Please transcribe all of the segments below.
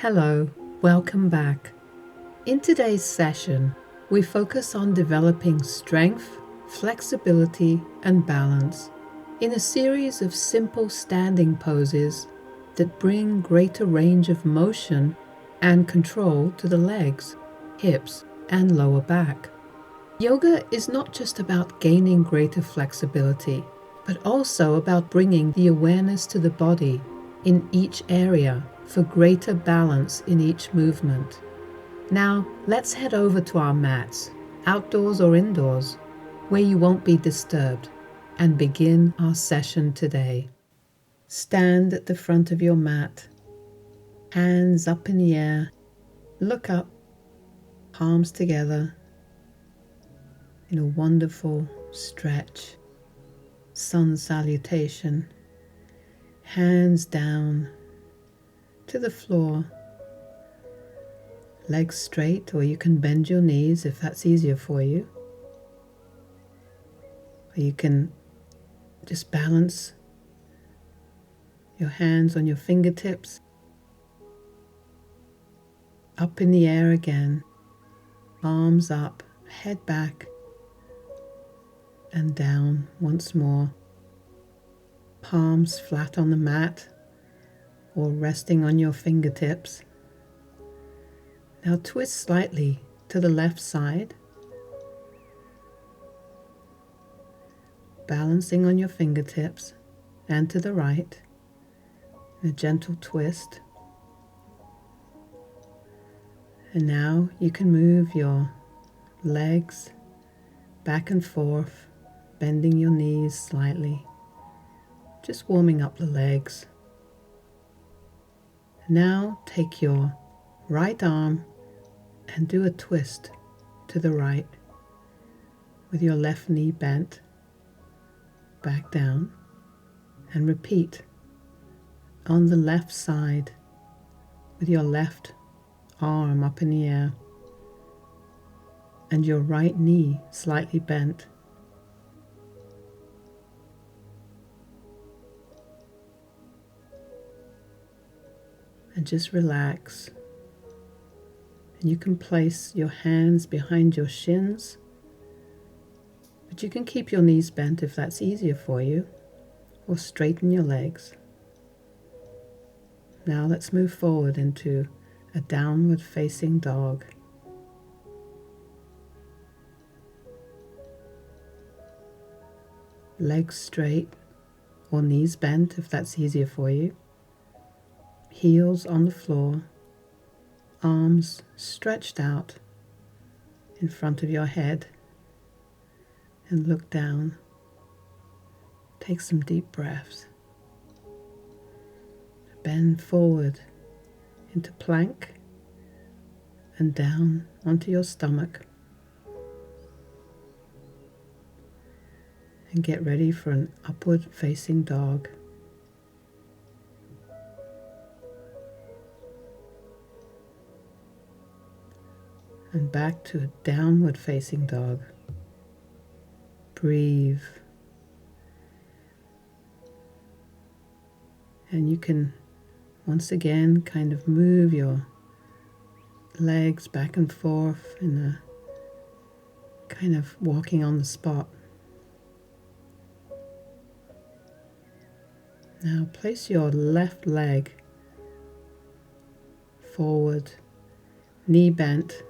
Hello, welcome back. In today's session, we focus on developing strength, flexibility, and balance in a series of simple standing poses that bring greater range of motion and control to the legs, hips, and lower back. Yoga is not just about gaining greater flexibility, but also about bringing the awareness to the body in each area for greater balance in each movement. Now, let's head over to our mats, outdoors or indoors, where you won't be disturbed, and begin our session today. Stand at the front of your mat, hands up in the air, look up, palms together in a wonderful stretch, sun salutation, hands down to the floor, legs straight, or you can bend your knees if that's easier for you. Or you can just balance your hands on your fingertips, up in the air again, arms up, head back, and down once more, palms flat on the mat or resting on your fingertips. Now twist slightly to the left side, balancing on your fingertips, and to the right, a gentle twist. And now you can move your legs back and forth, bending your knees slightly, just warming up the legs. Now take your right arm and do a twist to the right with your left knee bent, back down, and repeat on the left side with your left arm up in the air and your right knee slightly bent. And just relax. And you can place your hands behind your shins, but you can keep your knees bent if that's easier for you, or straighten your legs. Now let's move forward into a downward facing dog. Legs straight or knees bent if that's easier for you. Heels on the floor, arms stretched out in front of your head, and look down. Take some deep breaths. Bend forward into plank and down onto your stomach. And get ready for an upward facing dog. And back to a downward facing dog. Breathe. And you can once again kind of move your legs back and forth in a kind of walking on the spot. Now place your left leg forward, knee bent,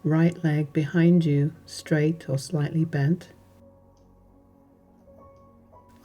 right leg behind you, straight or slightly bent.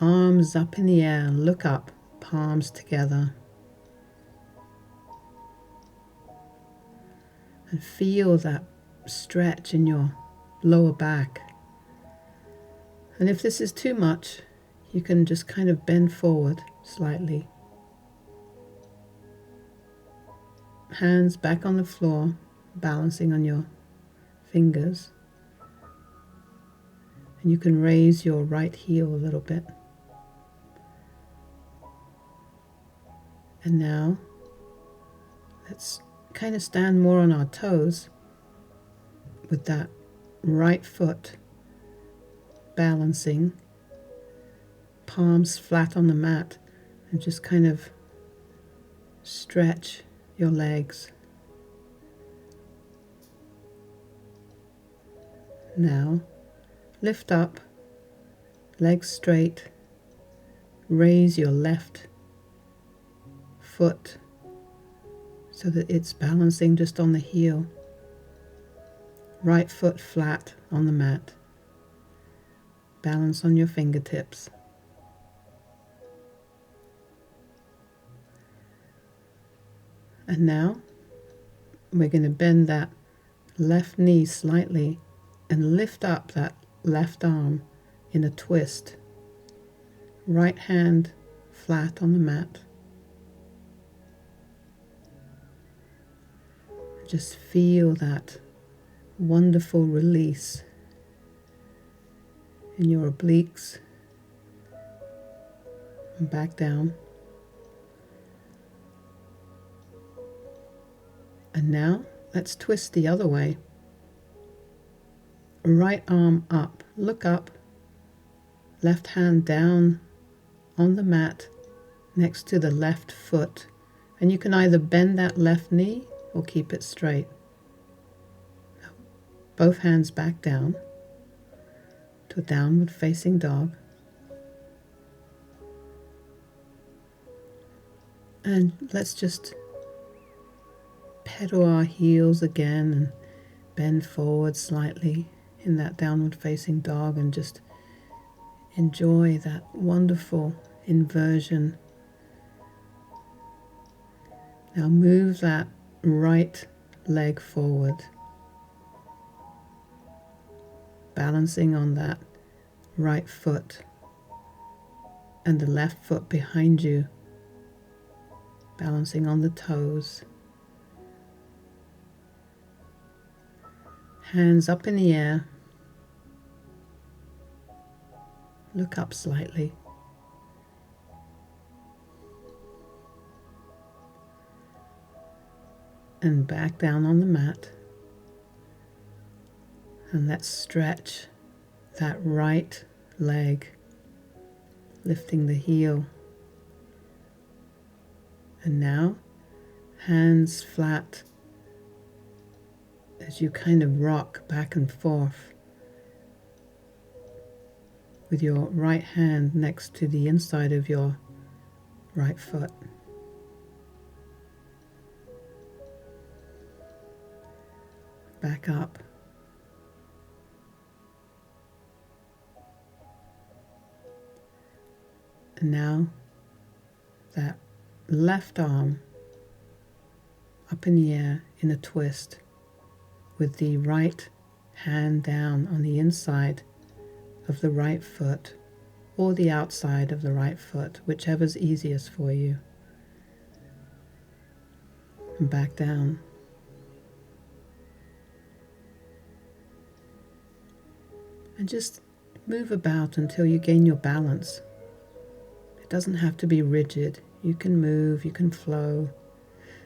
Arms up in the air, look up, palms together. And feel that stretch in your lower back. And if this is too much, you can just kind of bend forward slightly. Hands back on the floor, balancing on your fingers, and you can raise your right heel a little bit. And now let's kind of stand more on our toes with that right foot balancing, palms flat on the mat, and just kind of Stretch your legs. Now, lift up, legs straight. Raise your left foot so that it's balancing just on the heel. Right foot flat on the mat. Balance on your fingertips. And now we're going to bend that left knee slightly and lift up that left arm in a twist. Right hand flat on the mat. Just feel that wonderful release in your obliques and back down. And now let's twist the other way. Right arm up, look up, left hand down on the mat next to the left foot, and you can either bend that left knee or keep it straight. Both hands back down to a downward facing dog. And let's just pedal our heels again and bend forward slightly in that downward facing dog and just enjoy that wonderful inversion. Now move that right leg forward, balancing on that right foot and the left foot behind you, balancing on the toes. Hands up in the air. Look up slightly. And back down on the mat. And let's stretch that right leg, lifting the heel. And now, hands flat as you kind of rock back and forth with your right hand next to the inside of your right foot. Back up. And now that left arm up in the air in a twist with the right hand down on the inside of the right foot or the outside of the right foot, whichever's easiest for you. And back down. And just move about until you gain your balance. It doesn't have to be rigid. You can move, you can flow.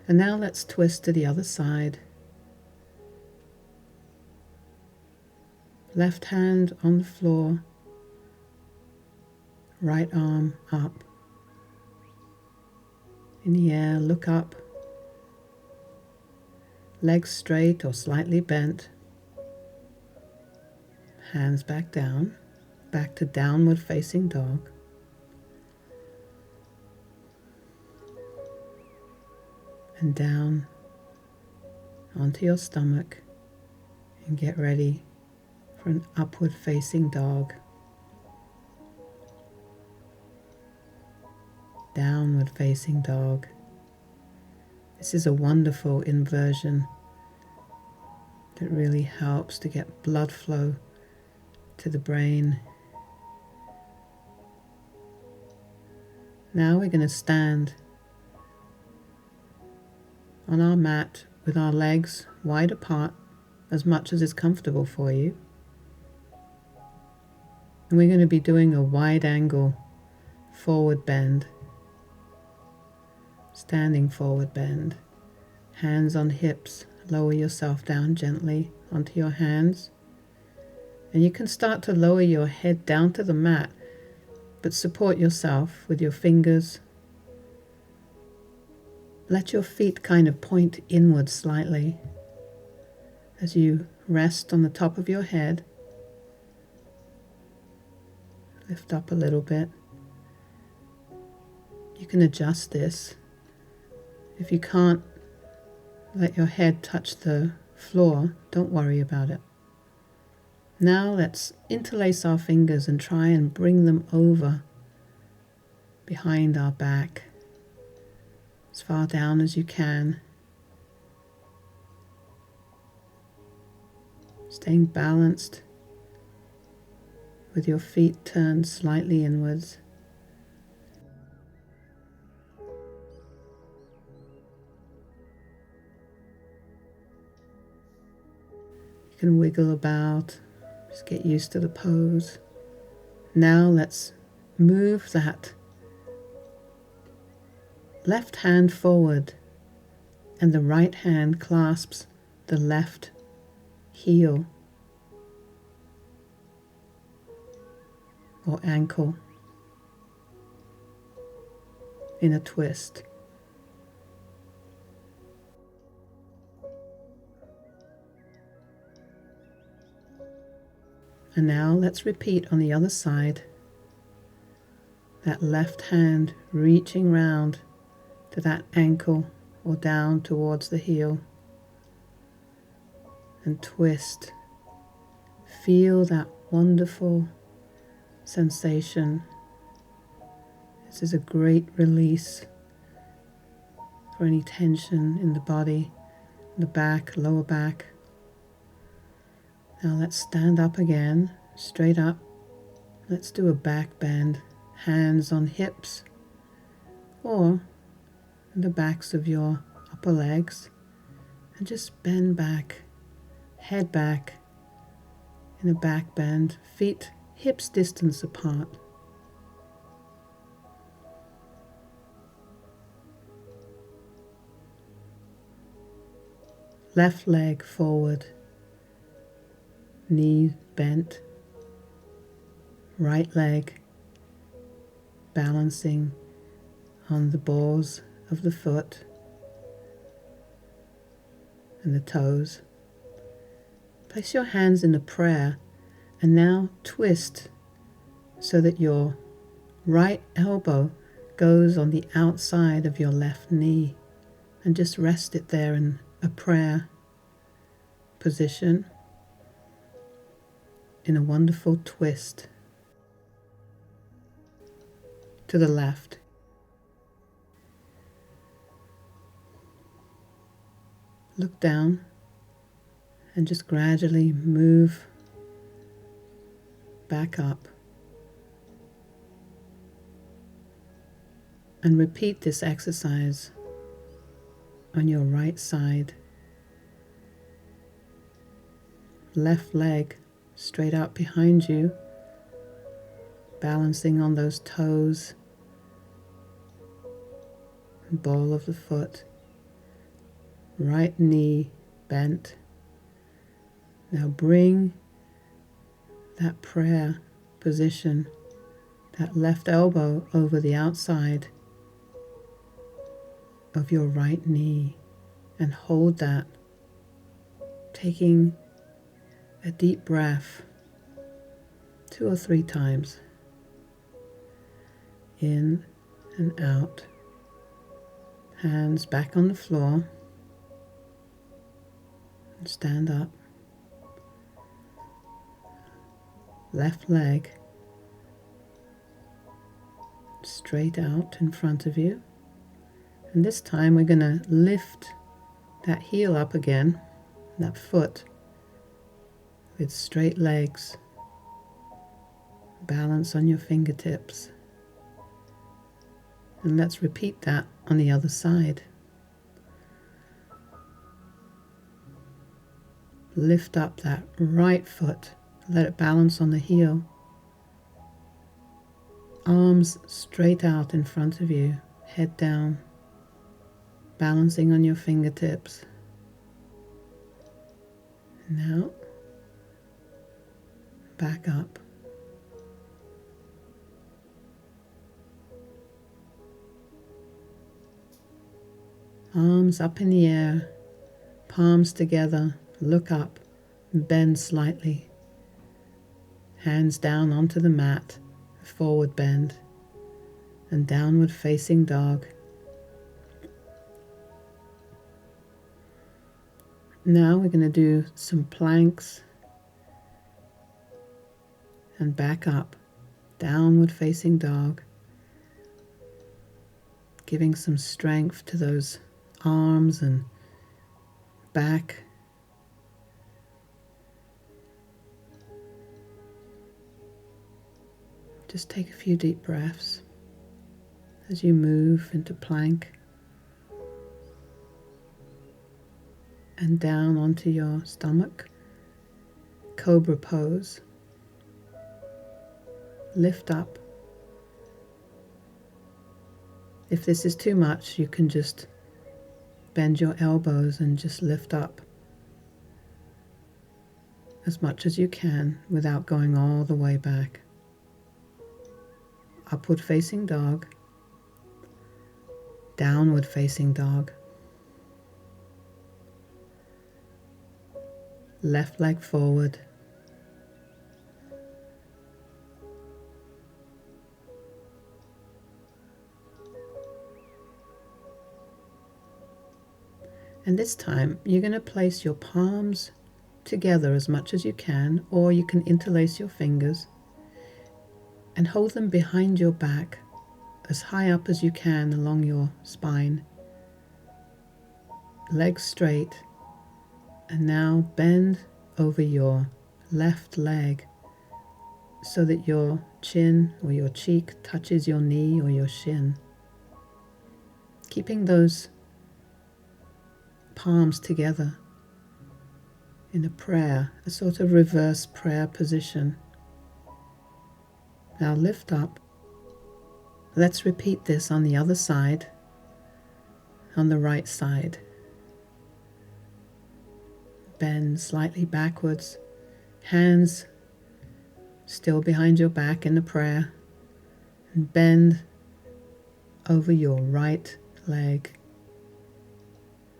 And now let's twist to the other side. Left hand on the floor, right arm up. In the air, look up. Legs straight or slightly bent. Hands back down, back to downward facing dog. And down onto your stomach and get ready for an upward facing dog. Downward facing dog. This is a wonderful inversion that really helps to get blood flow to the brain. Now we're going to stand on our mat with our legs wide apart as much as is comfortable for you. And we're going to be doing a wide angle forward bend. Standing forward bend. Hands on hips. Lower yourself down gently onto your hands. And you can start to lower your head down to the mat, but support yourself with your fingers let your feet kind of point inward slightly as you rest on the top of your head. Lift up a little bit. You can adjust this. If you can't let your head touch the floor, don't worry about it. Now let's interlace our fingers and try and bring them over behind our back, as far down as you can. Staying balanced with your feet turned slightly inwards. You can wiggle about, just get used to the pose. Now let's move that left hand forward and the right hand clasps the left heel or ankle in a twist. And now let's repeat on the other side. That left hand reaching round to that ankle or down towards the heel. And twist. Feel that wonderful sensation. This is a great release for any tension in the body, the back, lower back. Now let's stand up again, straight up. Let's do a back bend, hands on hips or the backs of your upper legs, and just bend back, head back in a back bend, feet hips distance apart. Left leg forward, knee bent, right leg balancing on the balls of the foot and the toes. Place your hands in a prayer and now twist so that your right elbow goes on the outside of your left knee, and just rest it there in a prayer position in a wonderful twist to the left. Look down and just gradually move back up. And repeat this exercise on your right side. Left leg straight out behind you, balancing on those toes, ball of the foot. Right knee bent. Now bring that prayer position, that left elbow over the outside of your right knee, and hold that, taking a deep breath 2 or 3 times, in and out. Hands back on the floor. Stand up. Left leg straight out in front of you. And this time we're going to lift that heel up again, that foot, with straight legs. Balance on your fingertips. And let's repeat that on the other side. Lift up that right foot, let it balance on the heel. Arms straight out in front of you, head down, balancing on your fingertips. Now, back up. Arms up in the air, palms together, look up, and bend slightly. Hands down onto the mat, forward bend, and downward facing dog. Now we're going to do some planks and back up, downward facing dog, giving some strength to those arms and back. Just take a few deep breaths as you move into plank and down onto your stomach, cobra pose. Lift up. If this is too much, you can just bend your elbows and just lift up as much as you can without going all the way back. Upward facing dog, downward facing dog, left leg forward, and this time you're going to place your palms together as much as you can, or you can interlace your fingers and hold them behind your back as high up as you can along your spine. Legs straight, and now bend over your left leg so that your chin or your cheek touches your knee or your shin. Keeping those palms together in a prayer, a sort of reverse prayer position. Now lift up. Let's repeat this on the other side, on the right side. Bend slightly backwards, hands still behind your back in the prayer, and bend over your right leg.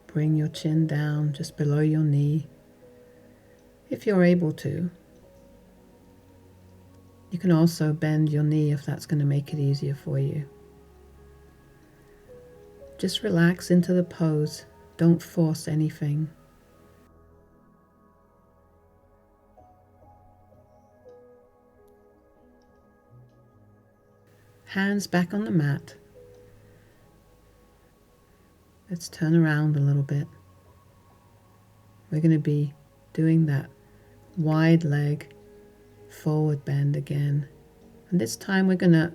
Bring your chin down just below your knee. If you're able to, you can also bend your knee if that's going to make it easier for you. Just relax into the pose. Don't force anything. Hands back on the mat. Let's turn around a little bit. We're going to be doing that wide leg forward bend again. And this time we're going to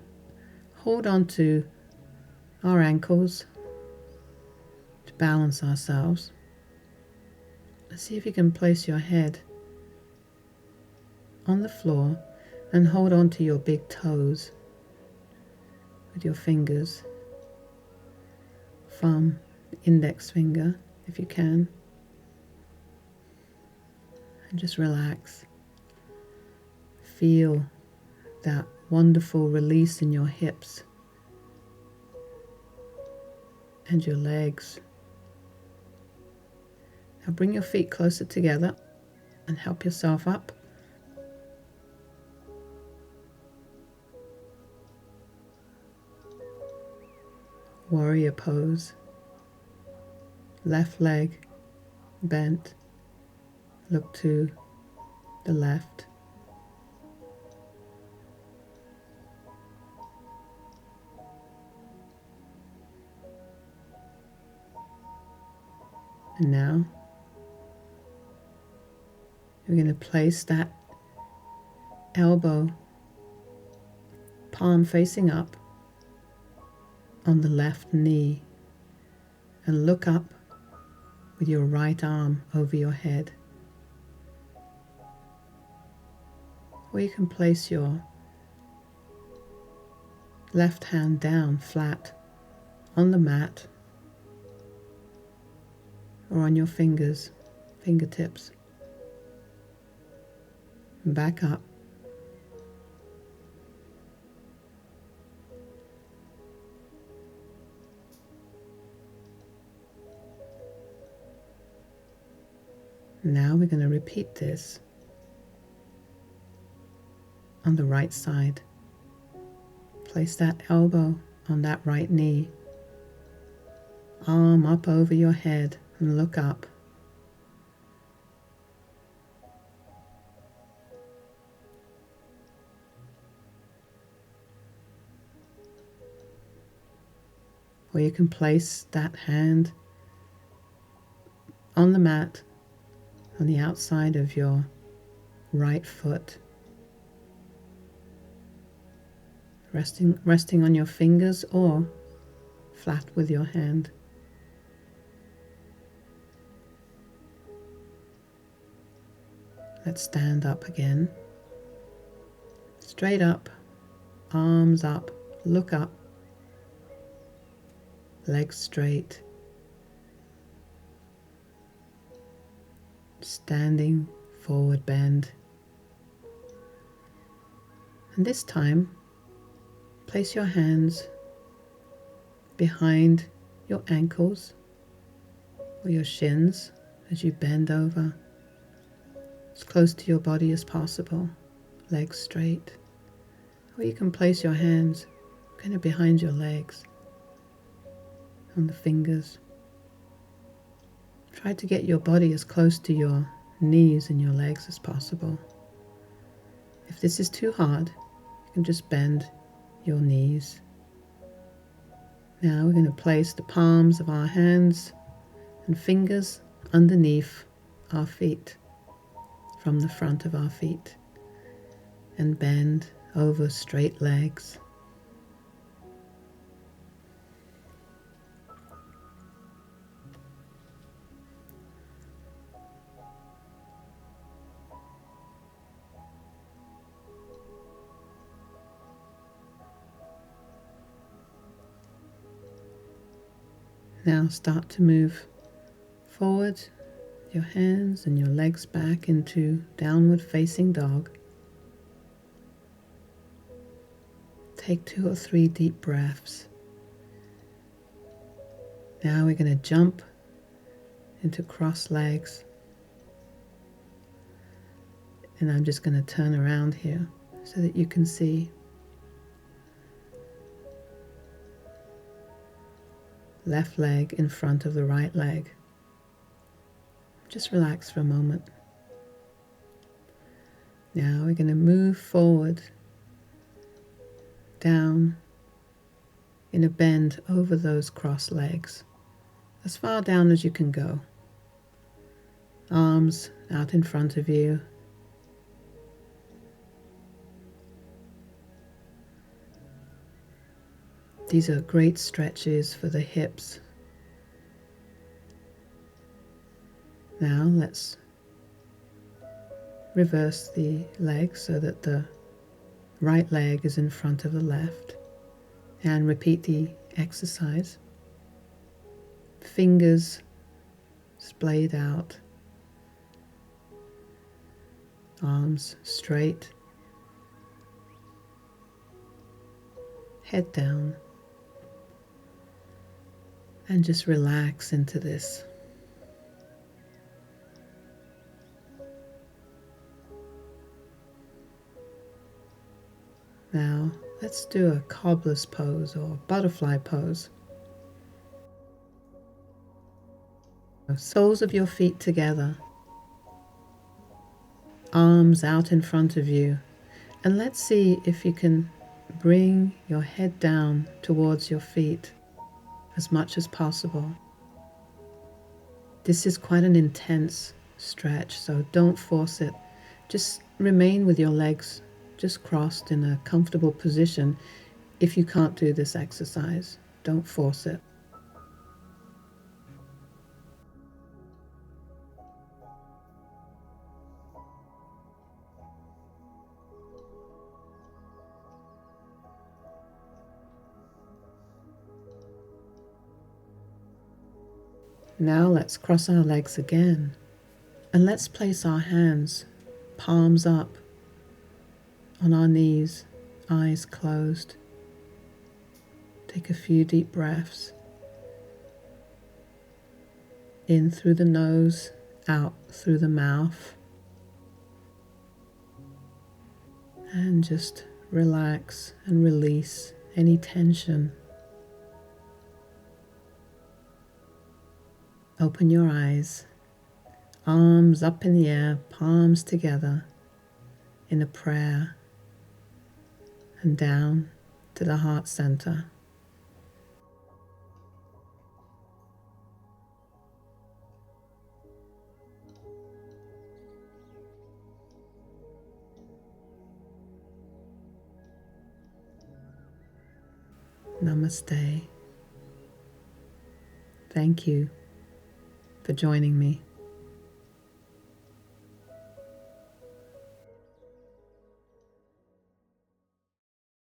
hold on to our ankles to balance ourselves. Let's see if you can place your head on the floor and hold on to your big toes with your fingers, thumb, index finger if you can, and just relax. Feel that wonderful release in your hips and your legs. Now bring your feet closer together and help yourself up. Warrior pose. Left leg bent. Look to the left. And now we're going to place that elbow, palm facing up, on the left knee and look up with your right arm over your head. Or you can place your left hand down flat on the mat or on your fingertips. And back up. Now we're going to repeat this on the right side. Place that elbow on that right knee. Arm up over your head and look up. Or you can place that hand on the mat on the outside of your right foot, resting on your fingers or flat with your hand. Let's stand up again. Straight up, arms up, look up, legs straight. Standing forward bend. And this time, place your hands behind your ankles or your shins as you bend over, as close to your body as possible, legs straight. Or you can place your hands kind of behind your legs, on the fingers. Try to get your body as close to your knees and your legs as possible. If this is too hard, you can just bend your knees. Now we're going to place the palms of our hands and fingers underneath our feet, from the front of our feet, and bend over straight legs. Now start to move forward your hands and your legs back into downward facing dog. Take 2 or 3 deep breaths. Now we're going to jump into cross legs. And I'm just going to turn around here so that you can see. Left leg in front of the right leg. Just relax for a moment. Now we're going to move forward, down in a bend over those cross legs, as far down as you can go. Arms out in front of you. These are great stretches for the hips. Now let's reverse the leg so that the right leg is in front of the left, and repeat the exercise. Fingers splayed out, arms straight, head down. And just relax into this. Now, let's do a cobbler's pose or butterfly pose. Soles of your feet together, arms out in front of you, and let's see if you can bring your head down towards your feet as much as possible. This is quite an intense stretch, so don't force it. Just remain with your legs just crossed in a comfortable position. If you can't do this exercise, don't force it. Now let's cross our legs again, and let's place our hands, palms up, on our knees, eyes closed. Take a few deep breaths. In through the nose, out through the mouth, and just relax and release any tension. Open your eyes, arms up in the air, palms together in a prayer, and down to the heart center. Namaste. Thank you for joining me.